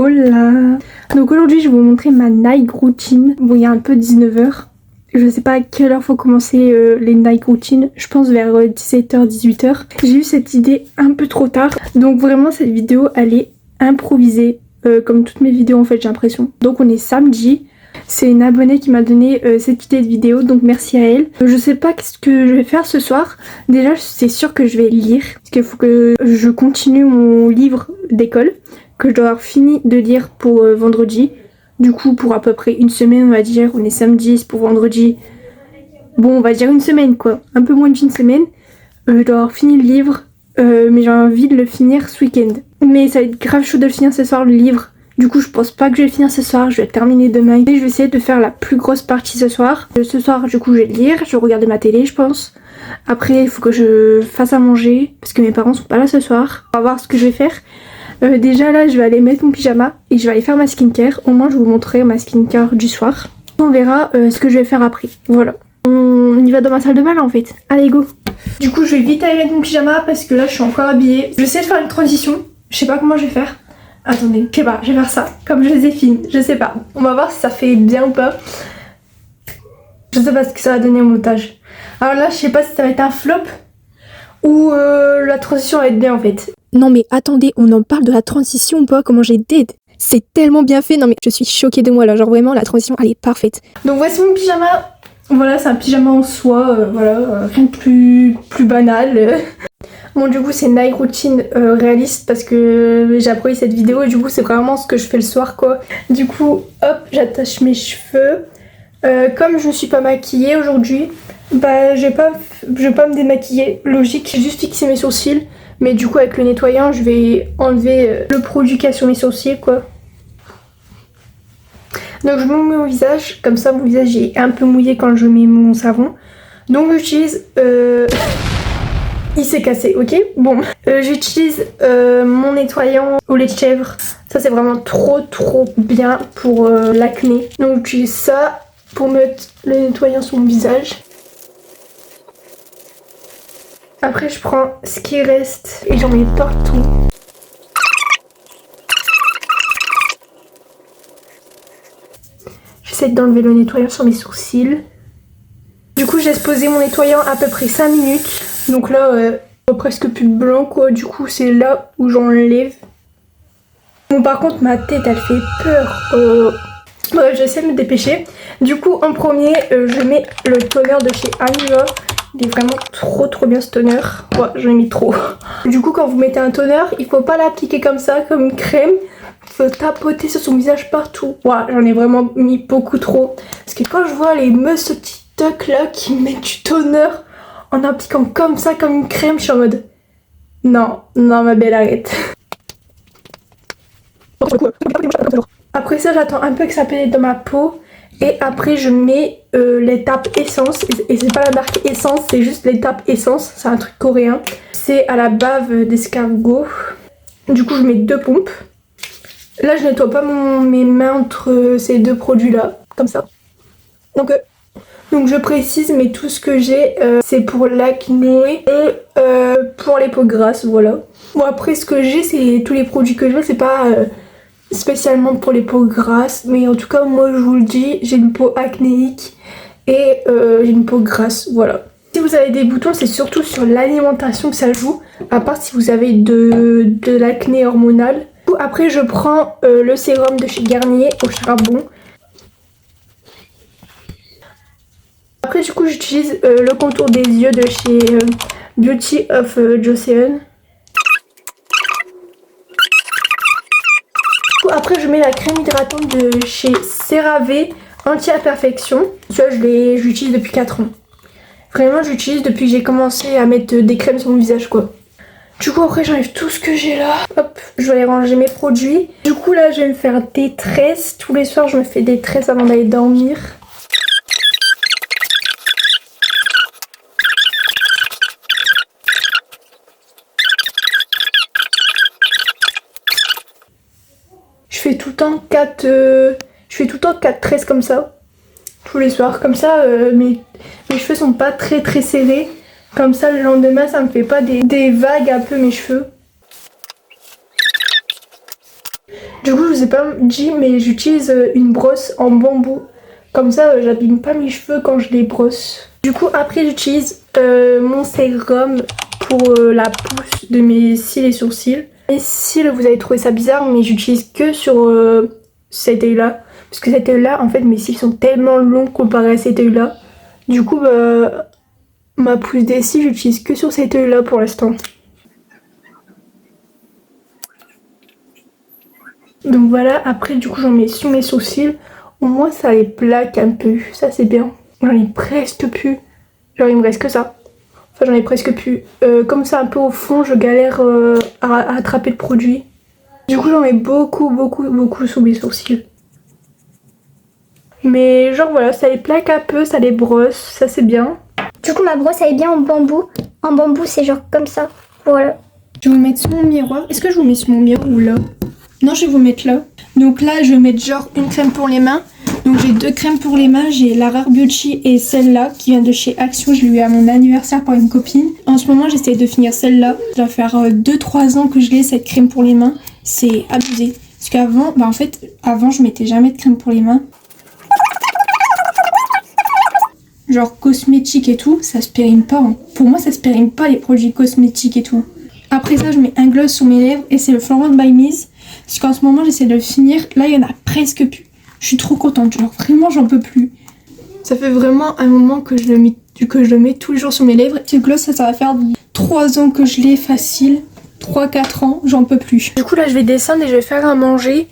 Hola. Donc aujourd'hui je vais vous montrer ma night routine. Bon, il y a un peu 19h. Je sais pas à quelle heure faut commencer les night routines. Je pense vers 17h, 18h. J'ai eu cette idée un peu trop tard. Donc vraiment cette vidéo elle est improvisée. Comme toutes mes vidéos en fait j'ai l'impression. Donc on est samedi. C'est une abonnée qui m'a donné cette idée de vidéo, donc merci à elle. Je sais pas qu'est-ce que je vais faire ce soir. Déjà c'est sûr que je vais lire, parce qu'il faut que je continue mon livre d'école, que je dois avoir fini de lire pour vendredi. Du coup pour à peu près une semaine on va dire, on est samedi, c'est pour vendredi. Bon on va dire une semaine quoi, un peu moins d'une semaine. Je dois avoir fini le livre, mais j'ai envie de le finir ce week-end. Mais ça va être grave chaud de le finir ce soir le livre. Du coup, je pense pas que je vais le finir ce soir, je vais le terminer demain. Et je vais essayer de faire la plus grosse partie ce soir. Ce soir, du coup, je vais lire, je vais regarder ma télé, je pense. Après, il faut que je fasse à manger, parce que mes parents sont pas là ce soir. On va voir ce que je vais faire. Déjà là, je vais aller mettre mon pyjama et je vais aller faire ma skincare. Au moins, je vous montrerai ma skincare du soir. On verra ce que je vais faire après. Voilà. On y va dans ma salle de bain là en fait. Allez, go. Du coup, je vais vite aller mettre mon pyjama parce que là, je suis encore habillée. Je vais essayer de faire une transition. Je sais pas comment je vais faire. Attendez, je sais pas, je vais faire ça, comme Joséphine, je sais pas. On va voir si ça fait bien ou pas. Je sais pas ce que ça va donner au montage. Alors là, je sais pas si ça va être un flop ou la transition va être bien en fait. Non mais attendez, on en parle de la transition ou pas? Comment j'ai dead? C'est tellement bien fait, non mais je suis choquée de moi là, genre vraiment la transition elle est parfaite. Donc voici mon pyjama. Voilà, c'est un pyjama en soie, voilà, rien de plus banal. Bon du coup c'est une night routine réaliste parce que j'ai appris cette vidéo et du coup c'est vraiment ce que je fais le soir quoi. Du coup hop j'attache mes cheveux. Comme je suis pas maquillée aujourd'hui, bah je vais pas me démaquiller, logique, j'ai juste fixé mes sourcils. Mais du coup avec le nettoyant je vais enlever le produit qu'il y a sur mes sourcils quoi. Donc je mets mon visage, comme ça mon visage est un peu mouillé quand je mets mon savon. Donc j'utilise... Il s'est cassé, ok. Bon, j'utilise mon nettoyant au lait de chèvre. Ça c'est vraiment trop bien pour l'acné. Donc j'utilise ça pour mettre le nettoyant sur mon visage. Après je prends ce qui reste et j'en mets partout. J'essaie d'enlever le nettoyant sur mes sourcils. Du coup j'ai posé mon nettoyant à peu près 5 minutes. Donc là presque plus de blanc quoi. Du coup c'est là où j'enlève. Bon par contre ma tête elle fait peur. Bref j'essaie de me dépêcher. Du coup en premier je mets le toner de chez Aniva. Il est vraiment trop bien ce toner. Ouais j'en ai mis trop. Du coup quand vous mettez un toner il faut pas l'appliquer comme ça comme une crème. Il faut tapoter sur son visage partout. Ouais j'en ai vraiment mis beaucoup trop. Parce que quand je vois les meufs ce TikTok là qui mettent du toner en appliquant comme ça comme une crème, je suis en mode non ma belle arrête. Après ça j'attends un peu que ça pénètre dans ma peau. Et après je mets l'étape essence. Et c'est pas la marque essence, c'est juste l'étape essence. C'est un truc coréen. C'est à la bave d'escargot. Du coup je mets 2 pompes. Là je nettoie pas mes mains entre ces deux produits là. Comme ça. Donc je précise, mais tout ce que j'ai c'est pour l'acné et pour les peaux grasses, voilà. Bon après ce que j'ai, c'est tous les produits que je veux, c'est pas spécialement pour les peaux grasses, mais en tout cas moi je vous le dis, j'ai une peau acnéique et j'ai une peau grasse, voilà. Si vous avez des boutons, c'est surtout sur l'alimentation que ça joue, à part si vous avez de l'acné hormonal. Après je prends le sérum de chez Garnier au charbon. Après du coup j'utilise le contour des yeux de chez Beauty of Joseon. Après je mets la crème hydratante de chez CeraVe Anti-Imperfection. Ça j'utilise depuis 4 ans. Vraiment j'utilise depuis que j'ai commencé à mettre des crèmes sur mon visage quoi. Du coup après j'enlève tout ce que j'ai là. Hop, je vais aller ranger mes produits. Du coup là je vais me faire des tresses. Tous les soirs je me fais des tresses avant d'aller dormir. Je fais tout le temps 4 tresses comme ça. Tous les soirs. Comme ça mes cheveux sont pas très serrés. Comme ça le lendemain ça me fait pas des vagues un peu mes cheveux. Du coup, je vous ai pas dit, mais j'utilise une brosse en bambou. Comme ça, j'abîme pas mes cheveux quand je les brosse. Du coup, après, j'utilise mon sérum pour la pousse de mes cils et sourcils. Et cils, vous allez trouver ça bizarre, mais j'utilise que sur cet œil-là. Parce que cet œil-là, en fait, mes cils sont tellement longs comparé à cet œil-là. Du coup, ma pousse des cils, j'utilise que sur cet œil-là pour l'instant. Donc voilà, après du coup j'en mets sur mes sourcils. Au moins ça les plaque un peu, ça c'est bien. J'en ai presque plus. Genre il me reste que ça. Enfin j'en ai presque plus. Comme ça un peu au fond, je galère à attraper le produit. Du coup j'en mets beaucoup sur mes sourcils. Mais genre voilà, ça les plaque un peu, ça les brosse, ça c'est bien. Du coup, ma brosse, elle est bien en bambou. En bambou, c'est genre comme ça. Voilà. Je vais vous mettre sur mon miroir. Est-ce que je vous mets sur mon miroir ou là? Non, je vais vous mettre là. Donc là, je vais mettre genre une crème pour les mains. Donc j'ai 2 crèmes pour les mains. J'ai la Rare Beauty et celle-là qui vient de chez Action. Je l'ai eu à mon anniversaire par une copine. En ce moment, j'essaie de finir celle-là. Ça va faire 2-3 ans que je l'ai, cette crème pour les mains. C'est abusé. Parce qu'avant, en fait, avant, je mettais jamais de crème pour les mains. Genre cosmétique et tout, ça se périme pas. Hein. Pour moi, ça se périme pas les produits cosmétiques et tout. Après ça, je mets un gloss sur mes lèvres et c'est le Florence by Miss. Parce qu'en ce moment, j'essaie de le finir. Là, il y en a presque plus. Je suis trop contente. Genre, vraiment, j'en peux plus. Ça fait vraiment un moment que je le mets tous les jours sur mes lèvres. Ce gloss, ça va faire 3 ans que je l'ai facile. 3-4 ans, j'en peux plus. Du coup, là, je vais descendre et je vais faire à manger.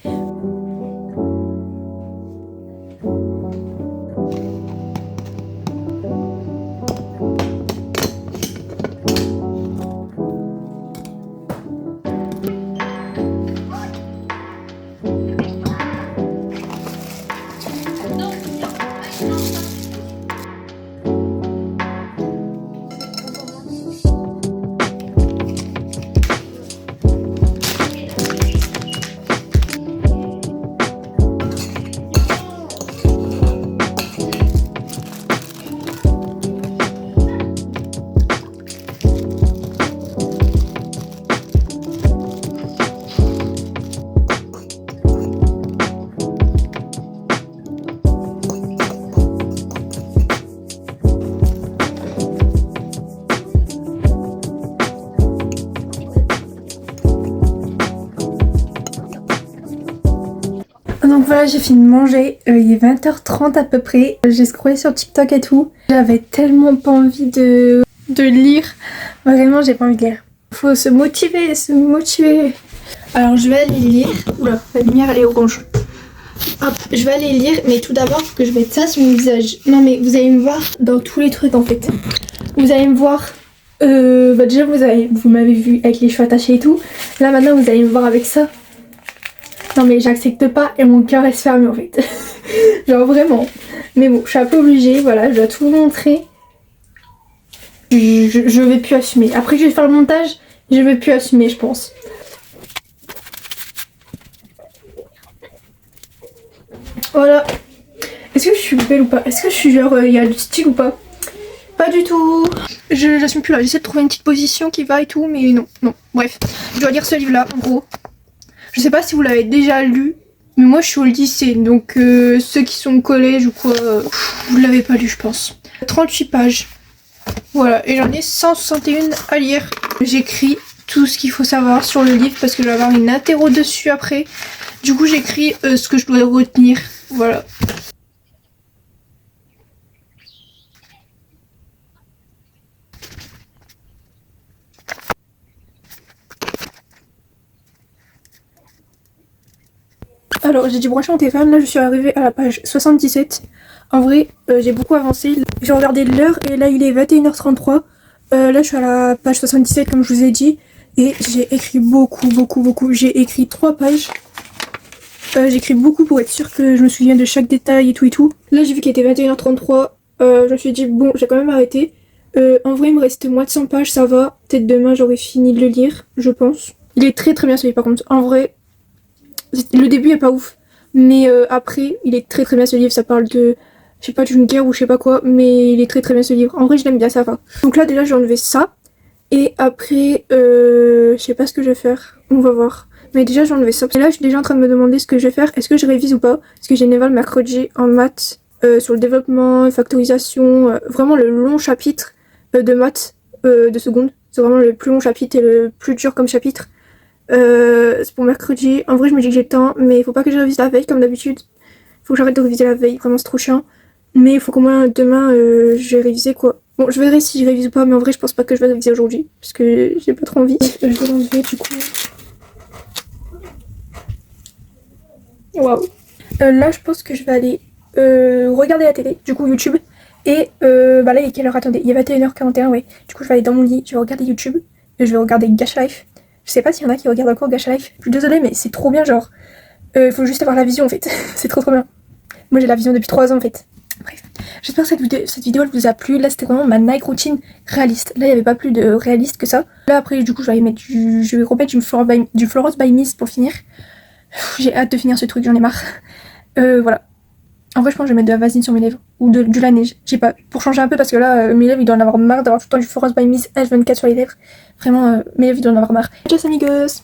Donc voilà, j'ai fini de manger, il est 20h30 à peu près. J'ai scrollé sur TikTok et tout. J'avais tellement pas envie de lire. Vraiment, j'ai pas envie de lire. Faut se motiver, Alors je vais aller lire. Oula, la lumière elle est orange. Hop, je vais aller lire, mais tout d'abord, faut que je mette ça sur mon visage. Non mais vous allez me voir dans tous les trucs en fait. Vous allez me voir... déjà vous m'avez vu avec les cheveux attachés et tout. Là maintenant vous allez me voir avec ça. Non mais j'accepte pas et mon cœur reste fermé en fait. Genre vraiment. Mais bon, je suis un peu obligée, voilà, je dois tout vous montrer. Je vais plus assumer. Après que je vais faire le montage, je vais plus assumer je pense. Voilà. Est-ce que je suis belle ou pas? Est-ce que je suis genre, il y a du style ou pas? Pas du tout. Je l'assume plus là, j'essaie de trouver une petite position qui va et tout, mais non. Bref, je dois lire ce livre là en gros. Je sais pas si vous l'avez déjà lu, mais moi je suis au lycée, donc ceux qui sont au collège ou quoi, vous l'avez pas lu je pense. 38 pages. Voilà, et j'en ai 161 à lire. J'écris tout ce qu'il faut savoir sur le livre parce que je vais avoir une interro dessus après. Du coup j'écris ce que je dois retenir, voilà. Alors j'ai dû brancher mon téléphone, là je suis arrivée à la page 77. En vrai j'ai beaucoup avancé, j'ai regardé l'heure et là il est 21h33. Là je suis à la page 77 comme je vous ai dit. Et j'ai écrit beaucoup. J'ai écrit 3 pages. J'écris beaucoup pour être sûre que je me souviens de chaque détail et tout. Là j'ai vu qu'il était 21h33. Je me suis dit bon j'ai quand même arrêté. En vrai il me reste moins de 100 pages, ça va. Peut-être demain j'aurai fini de le lire, je pense. Il est très bien celui par contre. En vrai, le début est pas ouf. Mais après il est très bien ce livre. Ça parle de, je sais pas, d'une guerre ou je sais pas quoi. Mais il est très bien ce livre. En vrai je l'aime bien, ça va. Donc là déjà j'ai enlevé ça. Et après je sais pas ce que je vais faire. On va voir. Mais déjà, j'ai enlevé ça. Et là, je suis déjà en train de me demander ce que je vais faire. Est-ce que je révise ou pas? Parce que j'ai une éval mercredi en maths sur le développement, factorisation, vraiment le long chapitre de maths de seconde. C'est vraiment le plus long chapitre et le plus dur comme chapitre. C'est pour mercredi. En vrai, je me dis que j'ai le temps, mais il faut pas que je révise la veille comme d'habitude. Faut que j'arrête de réviser la veille. Vraiment, c'est trop chiant. Mais il faut qu'au moins demain, je vais réviser quoi. Bon, je verrai si je révise ou pas, mais en vrai, je pense pas que je vais réviser aujourd'hui. Parce que j'ai pas trop envie. Je vais l'enlever du coup. Waouh. Là, je pense que je vais aller regarder la télé, du coup YouTube. Et bah là, il est quelle heure? Attendez, il est 21h41, ouais. Du coup, je vais aller dans mon lit, je vais regarder YouTube. Et je vais regarder Gacha Life. Je sais pas s'il y en a qui regardent encore Gacha Life. Je suis désolée, mais c'est trop bien, genre. Faut juste avoir la vision en fait. C'est trop bien. Moi, j'ai la vision depuis 3 ans en fait. Bref. J'espère que cette vidéo elle vous a plu. Là, c'était vraiment ma night routine réaliste. Là, il n'y avait pas plus de réaliste que ça. Là, après, du coup, je vais aller mettre je vais remettre du Florence by Miss pour finir. J'ai hâte de finir ce truc, j'en ai marre. Voilà. En vrai, je pense que je vais mettre de la vaseline sur mes lèvres. Ou du la neige. Je sais pas. Pour changer un peu parce que là, mes lèvres, ils doivent en avoir marre d'avoir tout le temps du Florence by Miss H24 sur les lèvres. Vraiment, mes lèvres, ils doivent en avoir marre. Ciao, amigos!